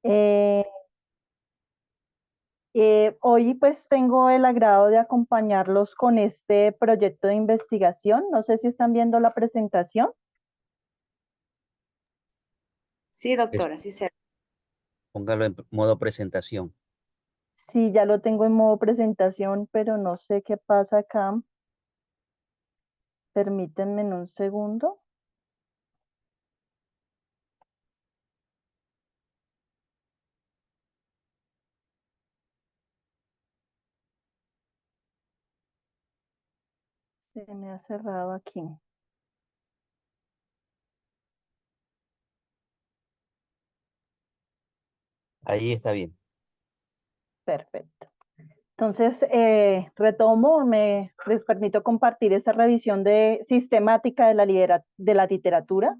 Eh, Hoy pues tengo el agrado de acompañarlos con este proyecto de investigación. No sé si están viendo la presentación. Sí, Es- doctora, sí sé. Póngalo en modo presentación. Sí, ya lo tengo en modo presentación, pero no sé qué pasa acá. Permítanme en un segundo. Se me ha cerrado aquí. Ahí está bien. Perfecto. Entonces, retomo, les permito compartir esta revisión sistemática de de la literatura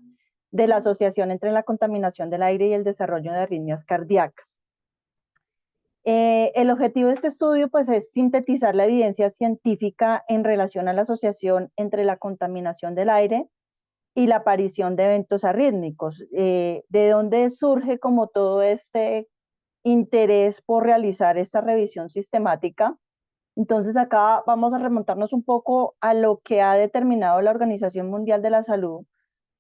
de la asociación entre la contaminación del aire y el desarrollo de arritmias cardíacas. El objetivo de este estudio pues, es sintetizar la evidencia científica en relación a la asociación entre la contaminación del aire y la aparición de eventos arrítmicos, de dónde surge como todo este interés por realizar esta revisión sistemática. Entonces acá vamos a remontarnos un poco a lo que ha determinado la Organización Mundial de la Salud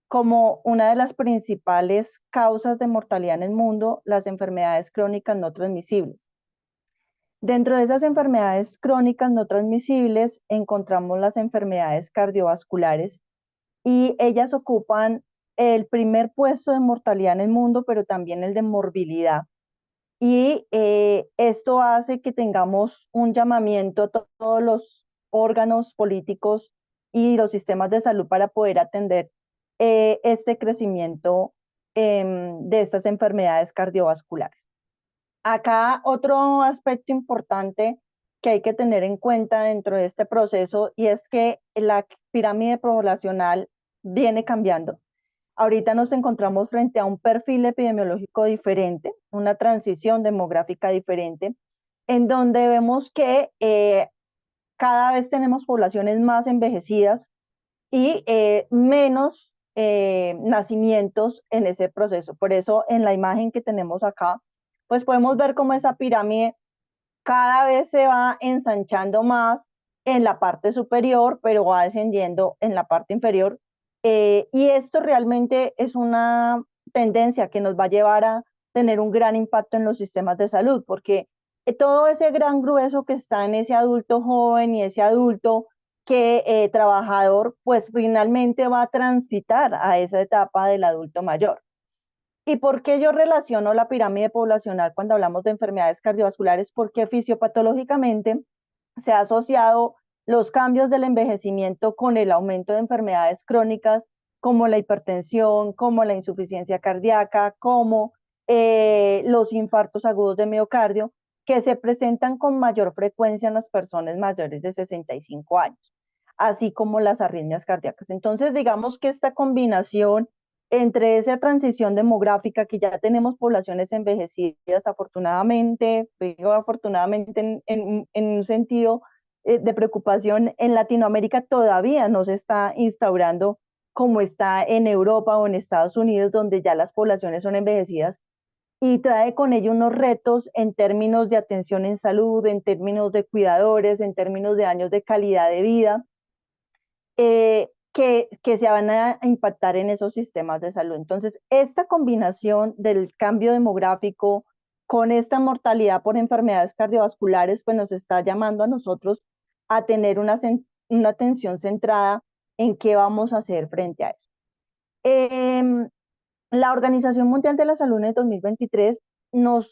como una de las principales causas de mortalidad en el mundo, las enfermedades crónicas no transmisibles. Dentro de esas enfermedades crónicas no transmisibles encontramos las enfermedades cardiovasculares y ellas ocupan el primer puesto de mortalidad en el mundo, pero también el de morbilidad. Y esto hace que tengamos un llamamiento a todos los órganos políticos y los sistemas de salud para poder atender este crecimiento de estas enfermedades cardiovasculares. Acá otro aspecto importante que hay que tener en cuenta dentro de este proceso y es que la pirámide poblacional viene cambiando. Ahorita nos encontramos frente a un perfil epidemiológico diferente, una transición demográfica diferente, en donde vemos que cada vez tenemos poblaciones más envejecidas y menos nacimientos en ese proceso. Por eso en la imagen que tenemos acá, pues podemos ver cómo esa pirámide cada vez se va ensanchando más en la parte superior, pero va descendiendo en la parte inferior. Y esto realmente es una tendencia que nos va a llevar a tener un gran impacto en los sistemas de salud, porque todo ese gran grueso que está en ese adulto joven y ese adulto que trabajador, pues finalmente va a transitar a esa etapa del adulto mayor. ¿Y por qué yo relaciono la pirámide poblacional cuando hablamos de enfermedades cardiovasculares? Porque fisiopatológicamente se ha asociado los cambios del envejecimiento con el aumento de enfermedades crónicas como la hipertensión, como la insuficiencia cardíaca, como los infartos agudos de miocardio, que se presentan con mayor frecuencia en las personas mayores de 65 años, así como las arritmias cardíacas. Entonces, digamos que esta combinación entre esa transición demográfica que ya tenemos poblaciones envejecidas, afortunadamente, digo afortunadamente en un sentido de preocupación, en Latinoamérica todavía no se está instaurando como está en Europa o en Estados Unidos, donde ya las poblaciones son envejecidas, y trae con ello unos retos en términos de atención en salud, en términos de cuidadores, en términos de años de calidad de vida, que se van a impactar en esos sistemas de salud. Entonces, esta combinación del cambio demográfico con esta mortalidad por enfermedades cardiovasculares, pues nos está llamando a nosotros a tener una atención centrada en qué vamos a hacer frente a eso. La Organización Mundial de la Salud en el 2023 en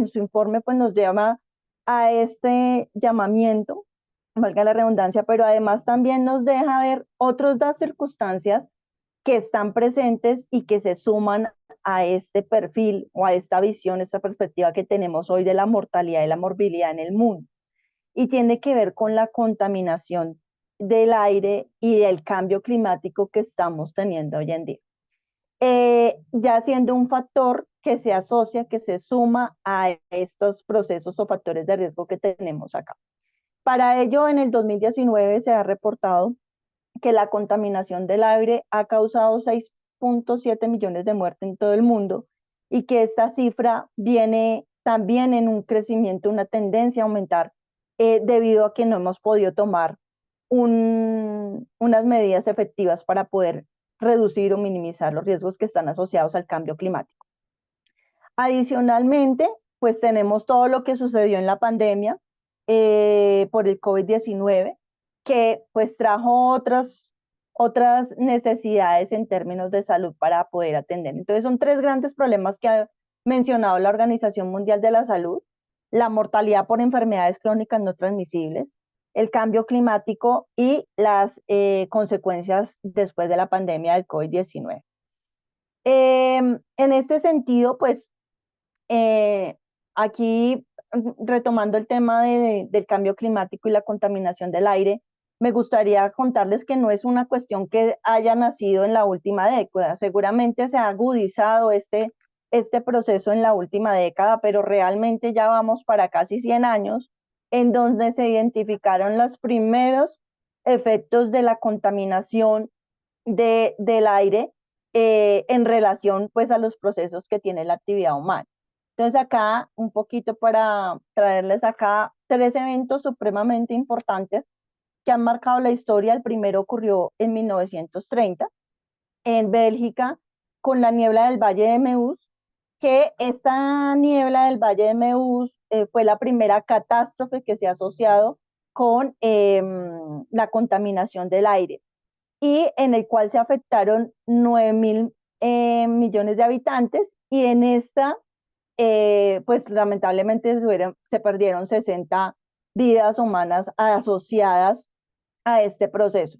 su informe pues nos llama a este llamamiento, valga la redundancia, pero además también nos deja ver otras dos circunstancias que están presentes y que se suman a este perfil o a esta visión, esta perspectiva que tenemos hoy de la mortalidad y la morbilidad en el mundo. Y tiene que ver con la contaminación del aire y del cambio climático que estamos teniendo hoy en día. Ya siendo un factor que se asocia, que se suma a estos procesos o factores de riesgo que tenemos acá. Para ello, en el 2019 se ha reportado que la contaminación del aire ha causado 6.7 millones de muertes en todo el mundo y que esta cifra viene también en un crecimiento, una tendencia a aumentar debido a que no hemos podido tomar unas medidas efectivas para poder reducir o minimizar los riesgos que están asociados al cambio climático. Adicionalmente, pues tenemos todo lo que sucedió en la pandemia por el COVID-19, que pues trajo otras necesidades en términos de salud para poder atender. Entonces son tres grandes problemas que ha mencionado la Organización Mundial de la Salud: la mortalidad por enfermedades crónicas no transmisibles, el cambio climático y las consecuencias después de la pandemia del COVID-19. En este sentido, pues eh, aquí, retomando el tema del cambio climático y la contaminación del aire, me gustaría contarles que no es una cuestión que haya nacido en la última década. Seguramente se ha agudizado este proceso en la última década, pero realmente ya vamos para casi 100 años en donde se identificaron los primeros efectos de la contaminación del aire en relación pues a los procesos que tiene la actividad humana. Entonces acá un poquito para traerles acá tres eventos supremamente importantes que han marcado la historia. El primero ocurrió en 1930 en Bélgica con la niebla del Valle de Meuse, que esta niebla del Valle de Meuse fue la primera catástrofe que se ha asociado con la contaminación del aire y en el cual se afectaron 9.000 millones de habitantes, y en esta pues lamentablemente se perdieron 60 vidas humanas asociadas a este proceso.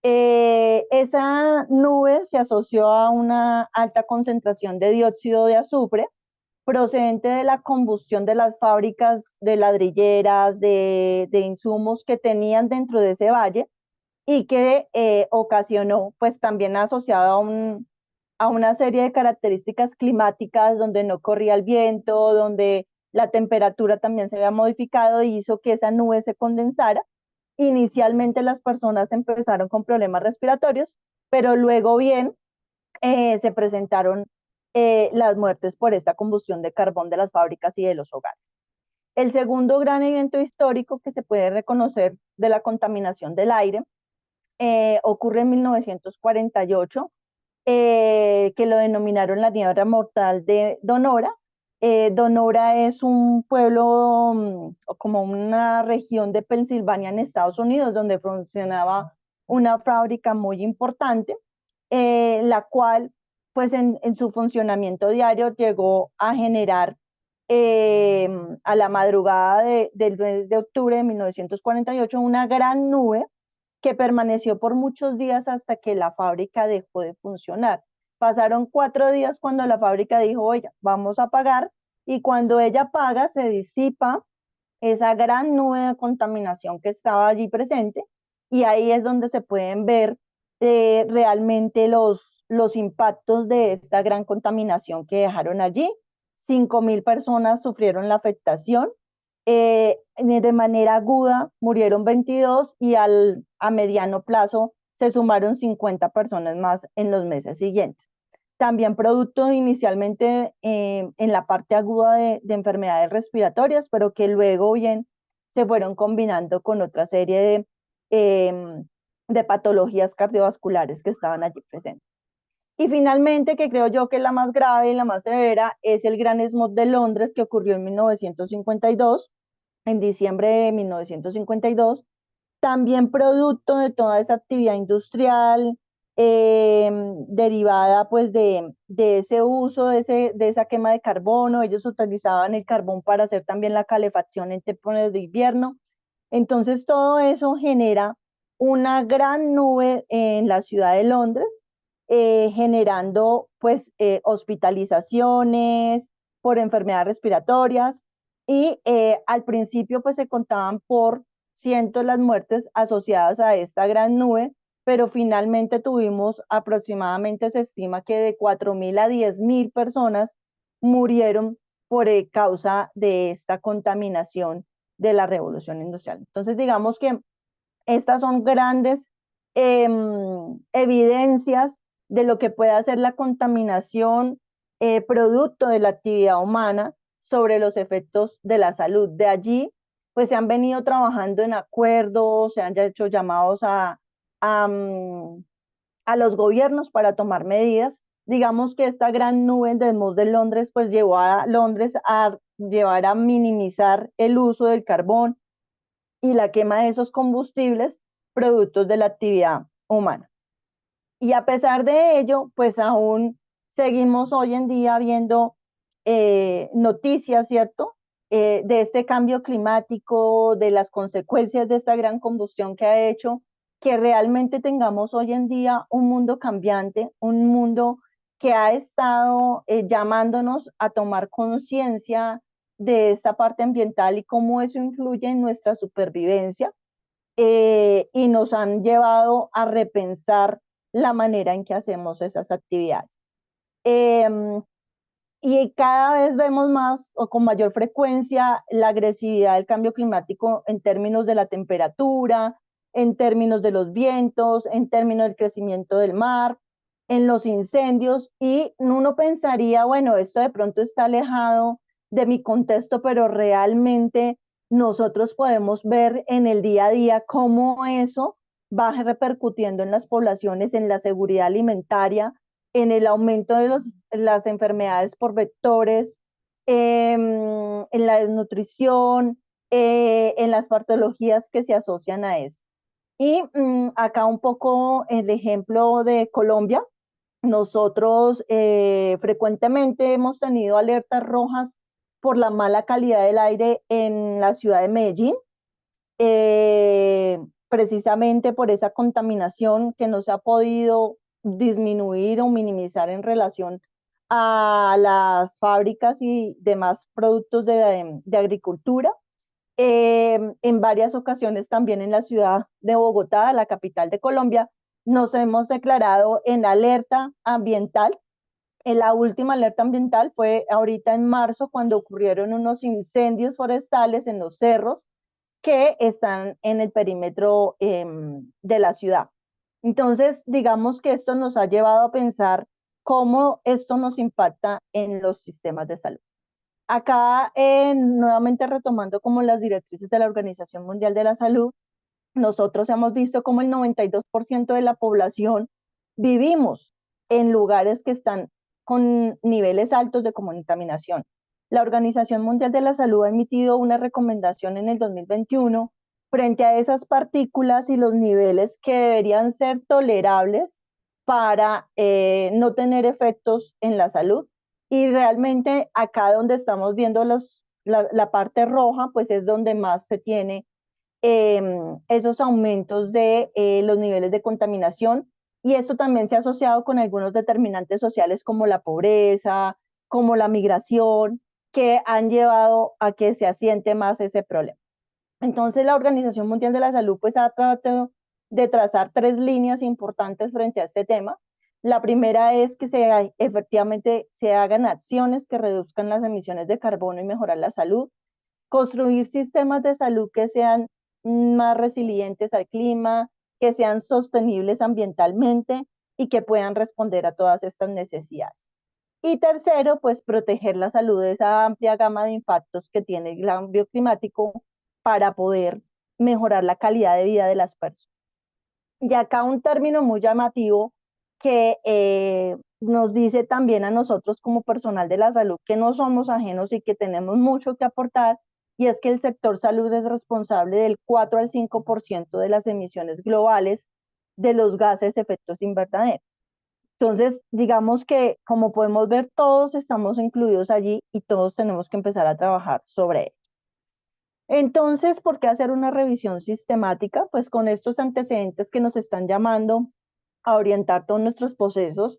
Esa nube se asoció a una alta concentración de dióxido de azufre procedente de la combustión de las fábricas de ladrilleras, de insumos que tenían dentro de ese valle, y que ocasionó pues también asociado a una serie de características climáticas donde no corría el viento, donde la temperatura también se había modificado y hizo que esa nube se condensara. Inicialmente las personas empezaron con problemas respiratorios, pero luego bien se presentaron las muertes por esta combustión de carbón de las fábricas y de los hogares. El segundo gran evento histórico que se puede reconocer de la contaminación del aire ocurre en 1948, que lo denominaron la niebla mortal de Donora. Donora es un pueblo, como una región de Pensilvania en Estados Unidos, donde funcionaba una fábrica muy importante, la cual, pues en su funcionamiento diario llegó a generar a la madrugada del mes de octubre de 1948 una gran nube que permaneció por muchos días hasta que la fábrica dejó de funcionar. Pasaron 4 días cuando la fábrica dijo, oye, vamos a pagar, y cuando ella paga se disipa esa gran nube de contaminación que estaba allí presente, y ahí es donde se pueden ver realmente los impactos de esta gran contaminación que dejaron allí. 5.000 personas sufrieron la afectación, de manera aguda murieron 22 y a mediano plazo se sumaron 50 personas más en los meses siguientes. También producto inicialmente en la parte aguda de enfermedades respiratorias, pero que luego bien se fueron combinando con otra serie de patologías cardiovasculares que estaban allí presentes. Y finalmente, que creo yo que es la más grave y la más severa, es el Gran Smog de Londres, que ocurrió en 1952, en diciembre de 1952, también producto de toda esa actividad industrial derivada pues de ese uso, de esa quema de carbono. Ellos utilizaban el carbón para hacer también la calefacción en temporadas de invierno. Entonces todo eso genera una gran nube en la ciudad de Londres, generando pues hospitalizaciones por enfermedades respiratorias, y al principio pues se contaban por cientos las muertes asociadas a esta gran nube, pero finalmente tuvimos aproximadamente, se estima que de 4.000 a 10.000 personas murieron por causa de esta contaminación de la revolución industrial. Entonces digamos que estas son grandes evidencias de lo que puede hacer la contaminación producto de la actividad humana sobre los efectos de la salud. De allí, pues se han venido trabajando en acuerdos, se han ya hecho llamados a, mm, a los gobiernos para tomar medidas. Digamos que esta gran nube de smog de Londres, pues llevó a Londres a llevar a minimizar el uso del carbón y la quema de esos combustibles productos de la actividad humana. Y a pesar de ello, pues aún seguimos hoy en día viendo noticias, ¿cierto? De este cambio climático, de las consecuencias de esta gran combustión que ha hecho que realmente tengamos hoy en día un mundo cambiante, un mundo que ha estado llamándonos a tomar conciencia de esta parte ambiental y cómo eso influye en nuestra supervivencia, y nos han llevado a repensar la manera en que hacemos esas actividades. Eh, y cada vez vemos más o con mayor frecuencia la agresividad del cambio climático en términos de la temperatura, en términos de los vientos, en términos del crecimiento del mar, en los incendios, y uno pensaría, bueno, esto de pronto está alejado de mi contexto, pero realmente nosotros podemos ver en el día a día cómo eso va repercutiendo en las poblaciones, en la seguridad alimentaria, en el aumento de las enfermedades por vectores, en la desnutrición, en las patologías que se asocian a eso. Y acá un poco el ejemplo de Colombia. Nosotros frecuentemente hemos tenido alertas rojas por la mala calidad del aire en la ciudad de Medellín, precisamente por esa contaminación que no se ha podido disminuir o minimizar en relación a las fábricas y demás productos de agricultura. En varias ocasiones también en la ciudad de Bogotá, la capital de Colombia, nos hemos declarado en alerta ambiental. En la última alerta ambiental fue ahorita en marzo, cuando ocurrieron unos incendios forestales en los cerros que están en el perímetro de la ciudad. Entonces, digamos que esto nos ha llevado a pensar cómo esto nos impacta en los sistemas de salud. Acá, nuevamente retomando como las directrices de la Organización Mundial de la Salud, nosotros hemos visto como el 92% de la población vivimos en lugares que están con niveles altos de contaminación. La Organización Mundial de la Salud ha emitido una recomendación en el 2021 frente a esas partículas y los niveles que deberían ser tolerables para no tener efectos en la salud. Y realmente acá donde estamos viendo la parte roja, pues es donde más se tiene esos aumentos de los niveles de contaminación, y esto también se ha asociado con algunos determinantes sociales como la pobreza, como la migración, que han llevado a que se asiente más ese problema. Entonces la Organización Mundial de la Salud pues ha tratado de trazar tres líneas importantes frente a este tema. La primera es que efectivamente se hagan acciones que reduzcan las emisiones de carbono y mejorar la salud, construir sistemas de salud que sean más resilientes al clima, que sean sostenibles ambientalmente y que puedan responder a todas estas necesidades. Y tercero, pues proteger la salud de esa amplia gama de impactos que tiene el cambio climático para poder mejorar la calidad de vida de las personas. Y acá un término muy llamativo que nos dice también a nosotros como personal de la salud que no somos ajenos y que tenemos mucho que aportar, y es que el sector salud es responsable del 4 al 5% de las emisiones globales de los gases de efecto invernadero. Entonces, digamos que como podemos ver, todos estamos incluidos allí y todos tenemos que empezar a trabajar sobre ello. Entonces, ¿por qué hacer una revisión sistemática? Pues con estos antecedentes que nos están llamando a orientar todos nuestros procesos,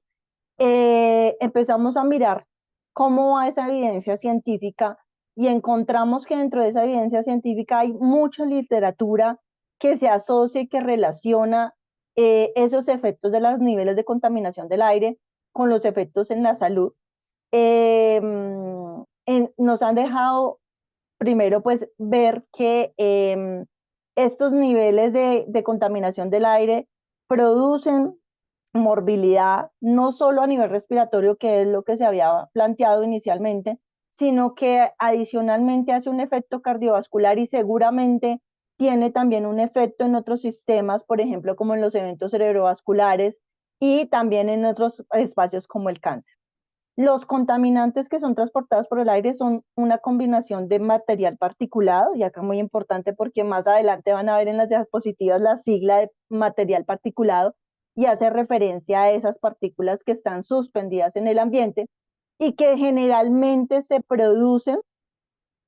empezamos a mirar cómo va esa evidencia científica, y encontramos que dentro de esa evidencia científica hay mucha literatura que se asocia y que relaciona esos efectos de los niveles de contaminación del aire con los efectos en la salud. Nos han dejado primero pues ver que estos niveles de contaminación del aire producen morbilidad, no solo a nivel respiratorio, que es lo que se había planteado inicialmente, sino que adicionalmente hace un efecto cardiovascular y seguramente tiene también un efecto en otros sistemas, por ejemplo, como en los eventos cerebrovasculares y también en otros espacios como el cáncer. Los contaminantes que son transportados por el aire son una combinación de material particulado, y acá muy importante porque más adelante van a ver en las diapositivas la sigla de material particulado, y hace referencia a esas partículas que están suspendidas en el ambiente y que generalmente se producen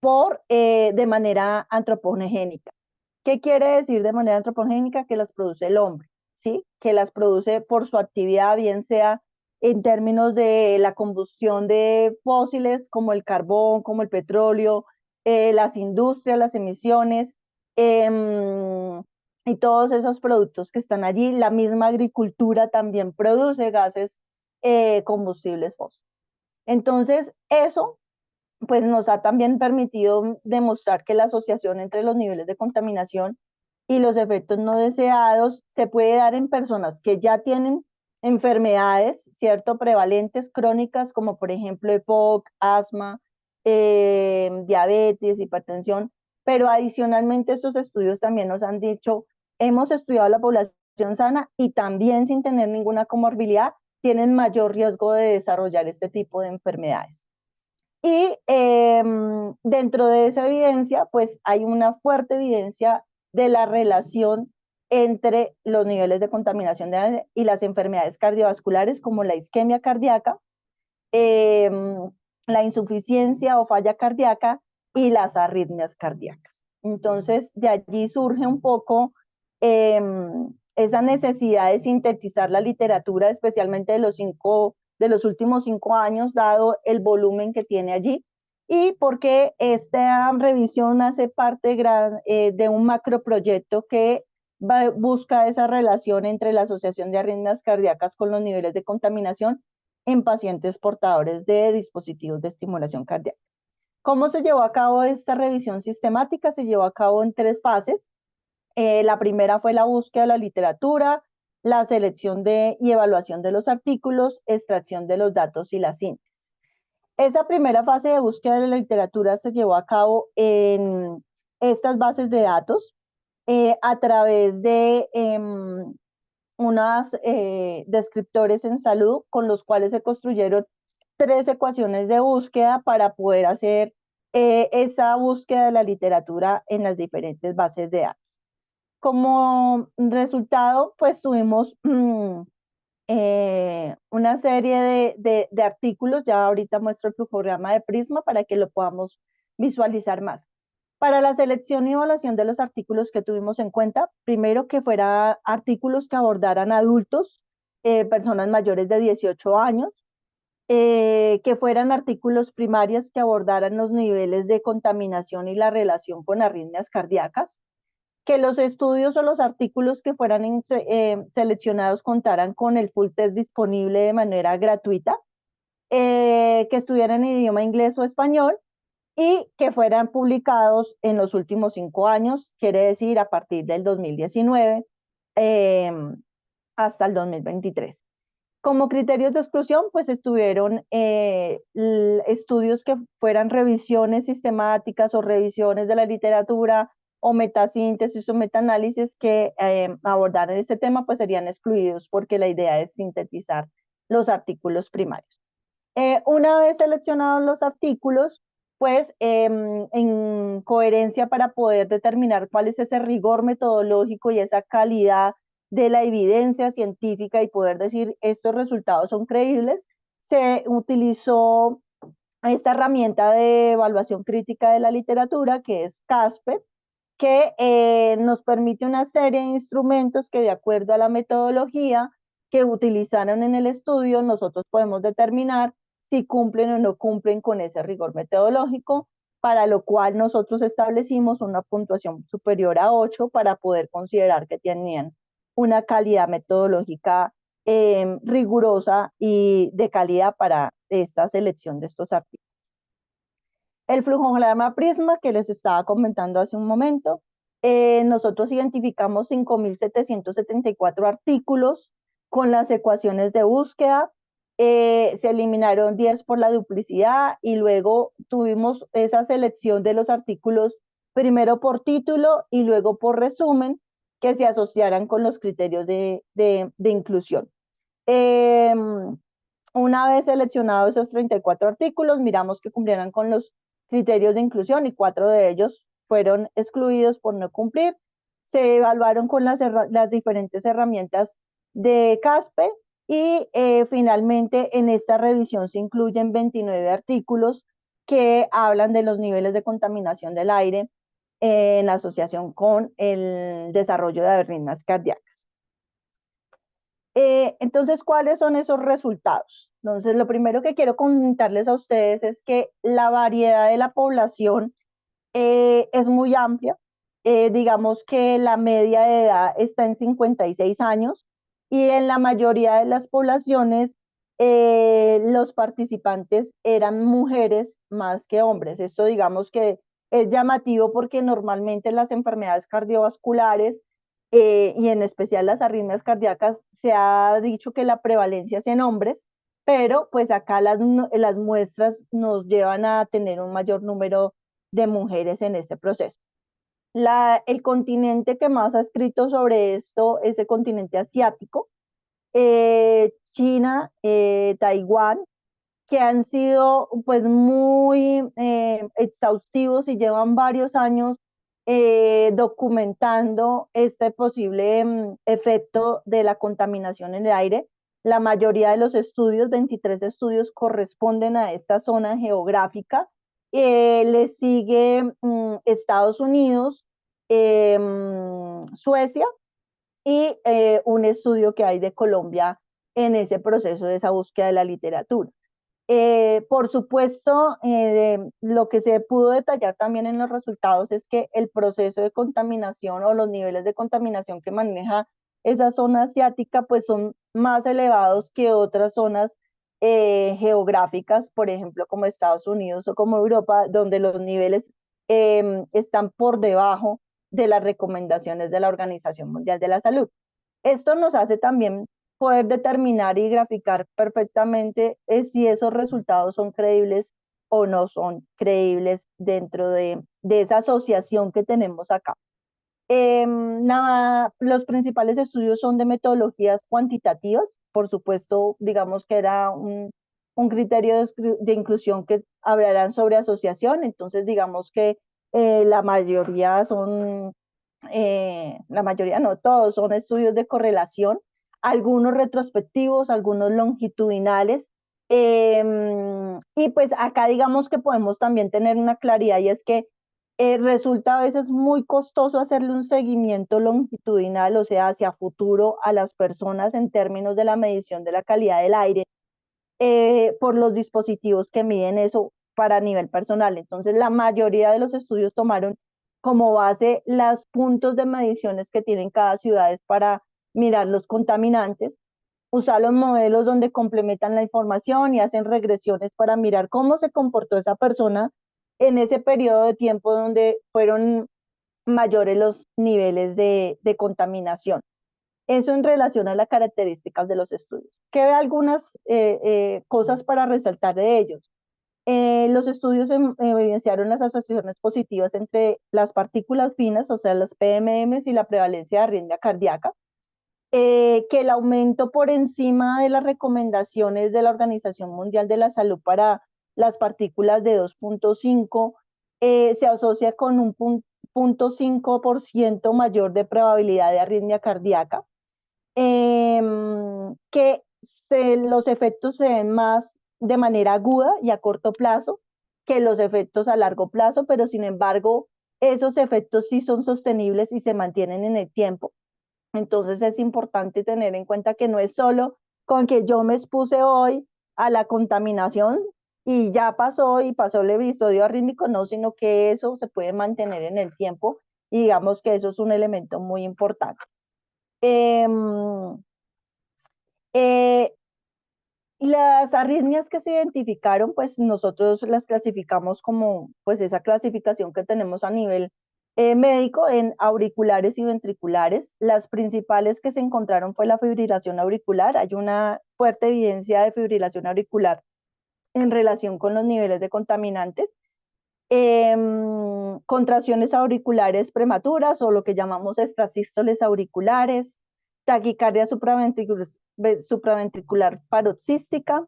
de manera antropogénica. ¿Qué quiere decir de manera antropogénica? Que las produce el hombre, ¿sí? Que las produce por su actividad, bien sea en términos de la combustión de fósiles como el carbón, como el petróleo, las industrias, las emisiones, y todos esos productos que están allí. La misma agricultura también produce gases combustibles fósiles. Entonces, eso pues nos ha también permitido demostrar que la asociación entre los niveles de contaminación y los efectos no deseados se puede dar en personas que ya tienen enfermedades, ¿cierto?, prevalentes, crónicas, como por ejemplo EPOC, asma, diabetes, hipertensión, pero adicionalmente estos estudios también nos han dicho, hemos estudiado la población sana y también sin tener ninguna comorbilidad, tienen mayor riesgo de desarrollar este tipo de enfermedades. Y dentro de esa evidencia, pues hay una fuerte evidencia de la relación entre los niveles de contaminación de aire y las enfermedades cardiovasculares como la isquemia cardíaca, eh, la insuficiencia o falla cardíaca y las arritmias cardíacas. Entonces, de allí surge un poco eh, esa necesidad de sintetizar la literatura, especialmente de los últimos 5 años, dado el volumen que tiene allí, y porque esta revisión hace parte de un macroproyecto que busca esa relación entre la asociación de arritmias cardíacas con los niveles de contaminación en pacientes portadores de dispositivos de estimulación cardíaca. ¿Cómo se llevó a cabo esta revisión sistemática? Se llevó a cabo en 3 fases. La primera fue la búsqueda de la literatura, la selección y evaluación de los artículos, extracción de los datos y la síntesis. Esa primera fase de búsqueda de la literatura se llevó a cabo en estas bases de datos a través de unos descriptores en salud con los cuales se construyeron 3 ecuaciones de búsqueda para poder hacer esa búsqueda de la literatura en las diferentes bases de datos. Como resultado, pues tuvimos una serie de artículos, ya ahorita muestro el flujograma de Prisma para que lo podamos visualizar más. Para la selección y evaluación de los artículos que tuvimos en cuenta, primero que fueran artículos que abordaran adultos, personas mayores de 18 años, que fueran artículos primarios que abordaran los niveles de contaminación y la relación con arritmias cardíacas, que los estudios o los artículos que fueran seleccionados contaran con el full test disponible de manera gratuita, que estuvieran en idioma inglés o español, y que fueran publicados en los últimos 5 años, quiere decir a partir del 2019 hasta el 2023. Como criterios de exclusión, pues estuvieron estudios que fueran revisiones sistemáticas o revisiones de la literatura o metasíntesis o metaanálisis que abordaran este tema, pues serían excluidos porque la idea es sintetizar los artículos primarios. Una vez seleccionados los artículos, pues en coherencia para poder determinar cuál es ese rigor metodológico y esa calidad de la evidencia científica y poder decir estos resultados son creíbles, se utilizó esta herramienta de evaluación crítica de la literatura que es CASPER, que nos permite una serie de instrumentos que de acuerdo a la metodología que utilizaron en el estudio, nosotros podemos determinar si cumplen o no cumplen con ese rigor metodológico, para lo cual nosotros establecimos una puntuación superior a 8 para poder considerar que tenían una calidad metodológica rigurosa y de calidad para esta selección de estos artículos. El flujograma Prisma que les estaba comentando hace un momento, nosotros identificamos 5.774 artículos con las ecuaciones de búsqueda, se eliminaron 10 por la duplicidad y luego tuvimos esa selección de los artículos primero por título y luego por resumen que se asociaran con los criterios de inclusión. Una vez seleccionados esos 34 artículos, miramos que cumplieran con los criterios de inclusión y 4 de ellos fueron excluidos por no cumplir. Se evaluaron con las diferentes herramientas de CASPE y finalmente en esta revisión se incluyen 29 artículos que hablan de los niveles de contaminación del aire en asociación con el desarrollo de arritmias cardíacas. Entonces, ¿cuáles son esos resultados? Entonces, lo primero que quiero comentarles a ustedes es que la variedad de la población es muy amplia. Digamos que la media de edad está en 56 años y en la mayoría de las poblaciones los participantes eran mujeres más que hombres. Esto digamos que es llamativo porque normalmente las enfermedades cardiovasculares y en especial las arritmias cardíacas se ha dicho que la prevalencia es en hombres, pero pues acá las muestras nos llevan a tener un mayor número de mujeres en este proceso. El continente que más ha escrito sobre esto es el continente asiático, China, Taiwán, que han sido pues muy exhaustivos y llevan varios años documentando este posible efecto de la contaminación en el aire. La mayoría de los estudios, 23 estudios, corresponden a esta zona geográfica. Le sigue Estados Unidos, Suecia y un estudio que hay de Colombia en ese proceso de esa búsqueda de la literatura. Por supuesto, lo que se pudo detallar también en los resultados es que el proceso de contaminación o los niveles de contaminación que maneja esa zona asiática pues son más elevados que otras zonas geográficas, por ejemplo, como Estados Unidos o como Europa, donde los niveles están por debajo de las recomendaciones de la Organización Mundial de la Salud. Esto nos hace también poder determinar y graficar perfectamente si esos resultados son creíbles o no son creíbles dentro de esa asociación que tenemos acá. Los principales estudios son de metodologías cuantitativas, por supuesto, digamos que era un criterio de inclusión que hablarán sobre asociación, entonces digamos que la mayoría son la mayoría no, todos son estudios de correlación, algunos retrospectivos, algunos longitudinales, y pues acá digamos que podemos también tener una claridad y es que resulta a veces muy costoso hacerle un seguimiento longitudinal, o sea, hacia futuro a las personas en términos de la medición de la calidad del aire, por los dispositivos que miden eso para nivel personal. Entonces, la mayoría de los estudios tomaron como base los puntos de mediciones que tienen cada ciudad para mirar los contaminantes, usar los modelos donde complementan la información y hacen regresiones para mirar cómo se comportó esa persona en ese periodo de tiempo donde fueron mayores los niveles de contaminación. Eso en relación a las características de los estudios. ¿Qué algunas cosas para resaltar de ellos? Los estudios evidenciaron las asociaciones positivas entre las partículas finas, o sea, las PMMs y la prevalencia de arritmia cardíaca, que el aumento por encima de las recomendaciones de la Organización Mundial de la Salud para las partículas de 2.5 se asocia con un 0.5% mayor de probabilidad de arritmia cardíaca, que los efectos se ven más de manera aguda y a corto plazo que los efectos a largo plazo, pero sin embargo, esos efectos sí son sostenibles y se mantienen en el tiempo. Entonces es importante tener en cuenta que no es solo con que yo me expuse hoy a la contaminación y ya pasó y pasó el episodio arrítmico, no, sino que eso se puede mantener en el tiempo y digamos que eso es un elemento muy importante. Eh, eh, las arritmias que se identificaron, pues nosotros las clasificamos como pues esa clasificación que tenemos a nivel médico en auriculares y ventriculares. Las principales que se encontraron fue la fibrilación auricular. Hay una fuerte evidencia de fibrilación auricular en relación con los niveles de contaminantes. Contracciones auriculares prematuras o lo que llamamos extrasístoles auriculares, taquicardia supraventricular paroxística,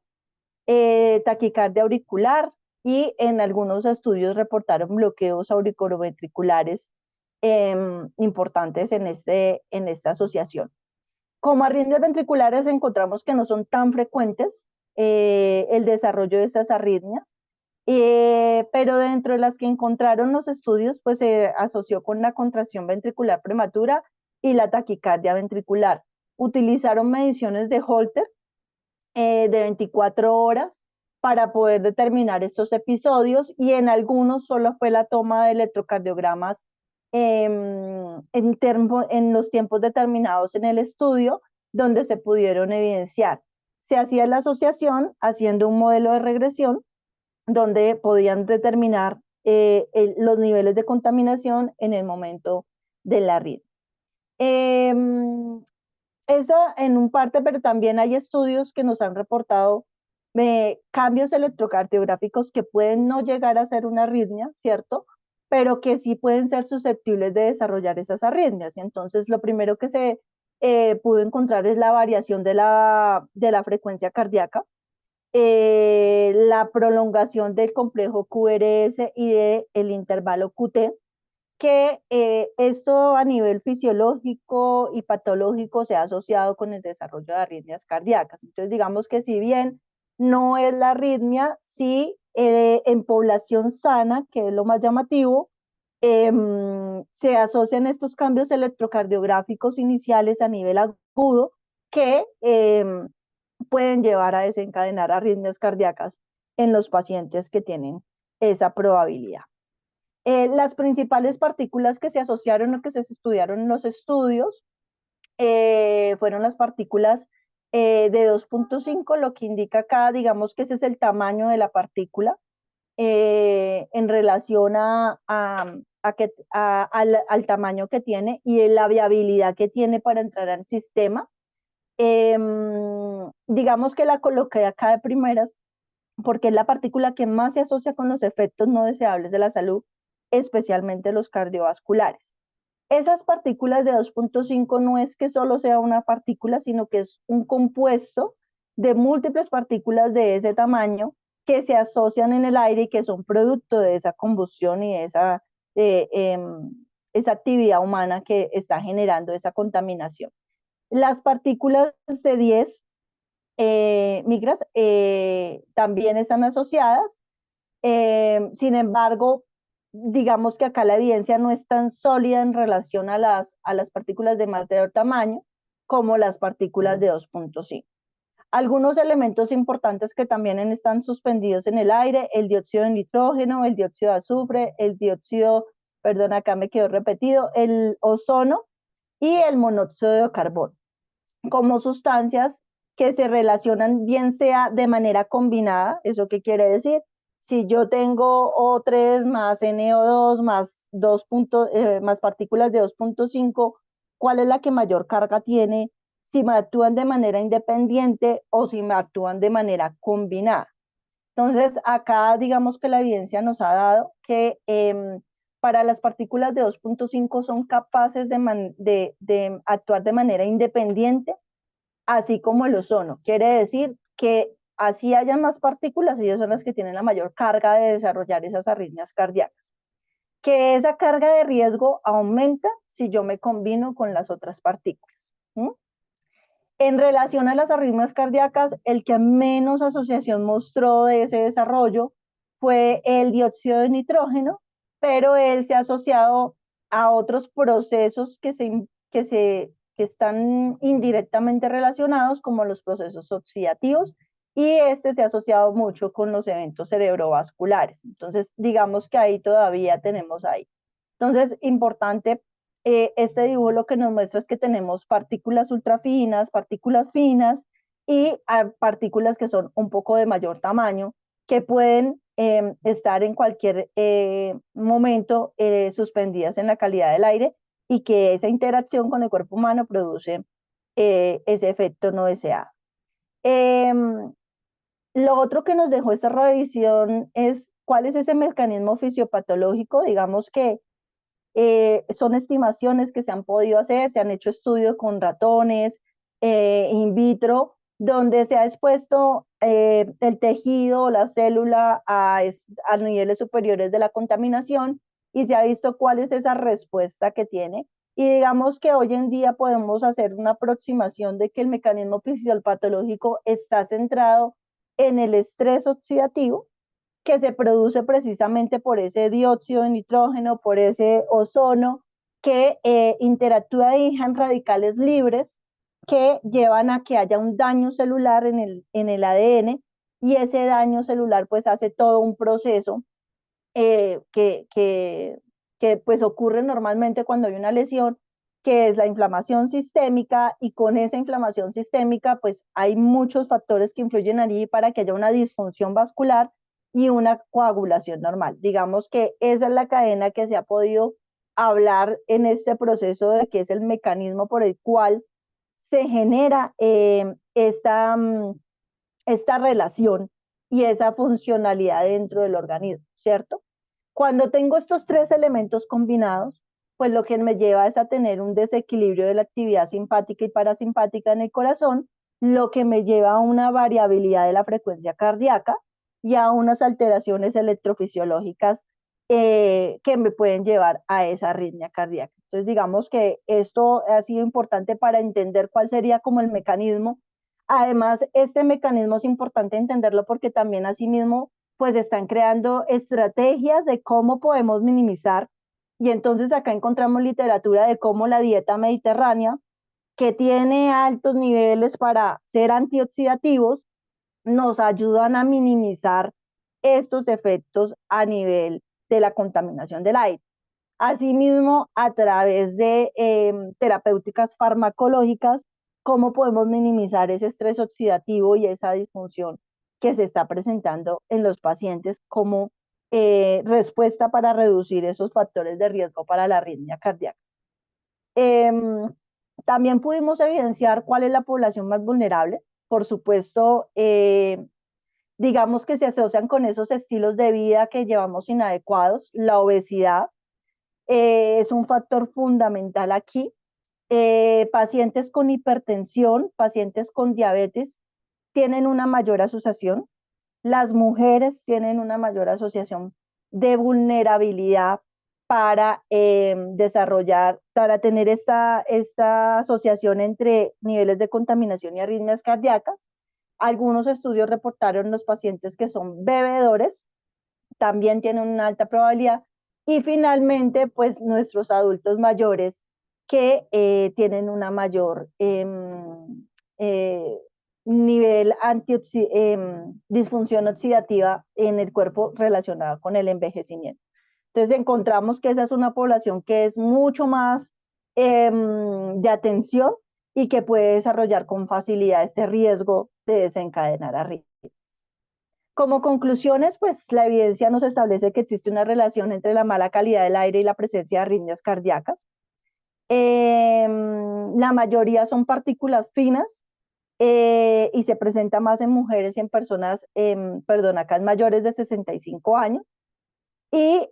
taquicardia auricular, y en algunos estudios reportaron bloqueos auriculoventriculares importantes en esta asociación. Como arritmias ventriculares encontramos que no son tan frecuentes el desarrollo de estas arritmias, pero dentro de las que encontraron los estudios, pues se asoció con la contracción ventricular prematura y la taquicardia ventricular. Utilizaron mediciones de Holter de 24 horas para poder determinar estos episodios, y en algunos solo fue la toma de electrocardiogramas en los tiempos determinados en el estudio, donde se pudieron evidenciar. Se hacía la asociación haciendo un modelo de regresión donde podían determinar los niveles de contaminación en el momento de la red. Eso en un parte, pero también hay estudios que nos han reportado cambios electrocardiográficos que pueden no llegar a ser una arritmia, ¿cierto? Pero que sí pueden ser susceptibles de desarrollar esas arritmias. Y entonces lo primero que se pudo encontrar es la variación de la frecuencia cardíaca, la prolongación del complejo QRS y del intervalo QT, que esto a nivel fisiológico y patológico se ha asociado con el desarrollo de arritmias cardíacas. Entonces, digamos que si bien no es la arritmia, sí en población sana, que es lo más llamativo, se asocian estos cambios electrocardiográficos iniciales a nivel agudo que pueden llevar a desencadenar arritmias cardíacas en los pacientes que tienen esa probabilidad. Las principales partículas que se asociaron o que se estudiaron en los estudios fueron las partículas de 2.5, lo que indica acá, digamos que ese es el tamaño de la partícula en relación al tamaño que tiene y la viabilidad que tiene para entrar al sistema. Digamos que la coloqué acá de primeras porque es la partícula que más se asocia con los efectos no deseables de la salud, especialmente los cardiovasculares. Esas partículas de 2.5 no es que solo sea una partícula, sino que es un compuesto de múltiples partículas de ese tamaño que se asocian en el aire y que son producto de esa combustión y de esa actividad humana que está generando esa contaminación. Las partículas de 10 micras también están asociadas. Sin embargo, digamos que acá la evidencia no es tan sólida en relación a las partículas de mayor tamaño como las partículas de 2.5. Algunos elementos importantes que también están suspendidos en el aire: el dióxido de nitrógeno, el dióxido de azufre, el dióxido, perdón, acá me quedó repetido, el ozono y el monóxido de carbono, como sustancias que se relacionan bien sea de manera combinada. ¿Eso qué quiere decir? Si yo tengo O3 más NO2 más, más partículas de 2.5, ¿cuál es la que mayor carga tiene? Si me actúan de manera independiente o si me actúan de manera combinada. Entonces, acá digamos que la evidencia nos ha dado que para las partículas de 2.5 son capaces de actuar de manera independiente, así como el ozono. Quiere decir que así hayan más partículas, ellas son las que tienen la mayor carga de desarrollar esas arritmias cardíacas. Que esa carga de riesgo aumenta si yo me combino con las otras partículas. En relación a las arritmias cardíacas, el que menos asociación mostró de ese desarrollo fue el dióxido de nitrógeno, pero él se ha asociado a otros procesos que están indirectamente relacionados, como los procesos oxidativos, y este se ha asociado mucho con los eventos cerebrovasculares. Entonces, digamos que ahí todavía tenemos ahí. Entonces, importante, este dibujo lo que nos muestra es que tenemos partículas ultrafinas, partículas finas y partículas que son un poco de mayor tamaño, que pueden estar en cualquier momento suspendidas en la calidad del aire y que esa interacción con el cuerpo humano produce ese efecto no deseado. Lo otro que nos dejó esta revisión es cuál es ese mecanismo fisiopatológico, digamos que son estimaciones que se han podido hacer, se han hecho estudios con ratones, in vitro, donde se ha expuesto el tejido, la célula a niveles superiores de la contaminación y se ha visto cuál es esa respuesta que tiene. Y digamos que hoy en día podemos hacer una aproximación de que el mecanismo fisiopatológico está centrado en el estrés oxidativo, que se produce precisamente por ese dióxido de nitrógeno, por ese ozono, que interactúa y dejan radicales libres que llevan a que haya un daño celular en el ADN, y ese daño celular pues hace todo un proceso que pues ocurre normalmente cuando hay una lesión, que es la inflamación sistémica, y con esa inflamación sistémica pues hay muchos factores que influyen allí para que haya una disfunción vascular y una coagulación normal. Digamos que esa es la cadena que se ha podido hablar en este proceso de que es el mecanismo por el cual se genera esta relación y esa funcionalidad dentro del organismo, ¿cierto? Cuando tengo estos tres elementos combinados, pues lo que me lleva es a tener un desequilibrio de la actividad simpática y parasimpática en el corazón, lo que me lleva a una variabilidad de la frecuencia cardíaca y a unas alteraciones electrofisiológicas que me pueden llevar a esa arritmia cardíaca. Entonces, digamos que esto ha sido importante para entender cuál sería como el mecanismo. Además, este mecanismo es importante entenderlo porque también asimismo pues están creando estrategias de cómo podemos minimizar, y entonces acá encontramos literatura de cómo la dieta mediterránea, que tiene altos niveles para ser antioxidativos, nos ayudan a minimizar estos efectos a nivel de la contaminación del aire. Asimismo, a través de terapéuticas farmacológicas, cómo podemos minimizar ese estrés oxidativo y esa disfunción que se está presentando en los pacientes como respuesta para reducir esos factores de riesgo para la arritmia cardíaca. También pudimos evidenciar cuál es la población más vulnerable. Por supuesto, digamos que se asocian con esos estilos de vida que llevamos inadecuados. La obesidad es un factor fundamental aquí. Pacientes con hipertensión, pacientes con diabetes tienen una mayor asociación. Las mujeres tienen una mayor asociación de vulnerabilidad para desarrollar, para tener esta asociación entre niveles de contaminación y arritmias cardíacas. Algunos estudios reportaron los pacientes que son bebedores, también tienen una alta probabilidad. Y finalmente, pues nuestros adultos mayores que tienen una mayor nivel disfunción oxidativa en el cuerpo relacionada con el envejecimiento. Entonces encontramos que esa es una población que es mucho más de atención y que puede desarrollar con facilidad este riesgo de desencadenar arritmias. Como conclusiones, pues la evidencia nos establece que existe una relación entre la mala calidad del aire y la presencia de arritmias cardíacas. La mayoría son partículas finas y se presenta más en mujeres y en personas, acá en mayores de 65 años. Y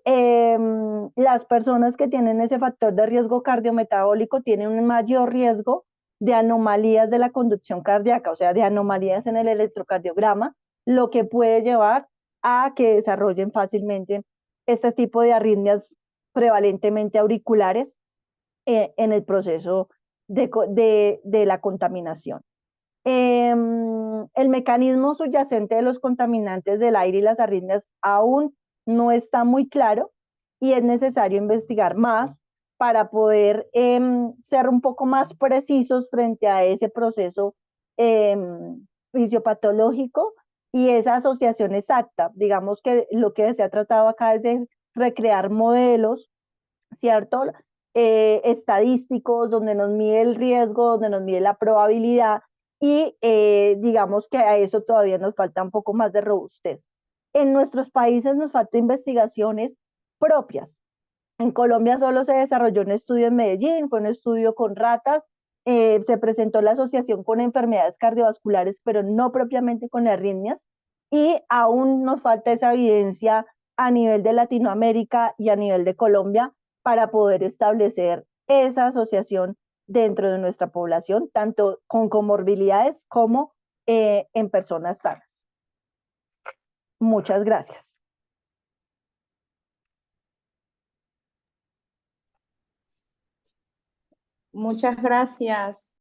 las personas que tienen ese factor de riesgo cardiometabólico tienen un mayor riesgo de anomalías de la conducción cardíaca, o sea, de anomalías en el electrocardiograma, lo que puede llevar a que desarrollen fácilmente este tipo de arritmias prevalentemente auriculares en el proceso de la contaminación. El mecanismo subyacente de los contaminantes del aire y las arritmias aún no está muy claro y es necesario investigar más para poder ser un poco más precisos frente a ese proceso fisiopatológico y esa asociación exacta. Digamos que lo que se ha tratado acá es de recrear modelos, ¿cierto? Estadísticos, donde nos mide el riesgo, donde nos mide la probabilidad, y digamos que a eso todavía nos falta un poco más de robustez. En nuestros países nos falta investigaciones propias. En Colombia solo se desarrolló un estudio en Medellín, fue un estudio con ratas, se presentó la asociación con enfermedades cardiovasculares, pero no propiamente con arritmias, y aún nos falta esa evidencia a nivel de Latinoamérica y a nivel de Colombia para poder establecer esa asociación dentro de nuestra población, tanto con comorbilidades como en personas sanas. Muchas gracias. Muchas gracias,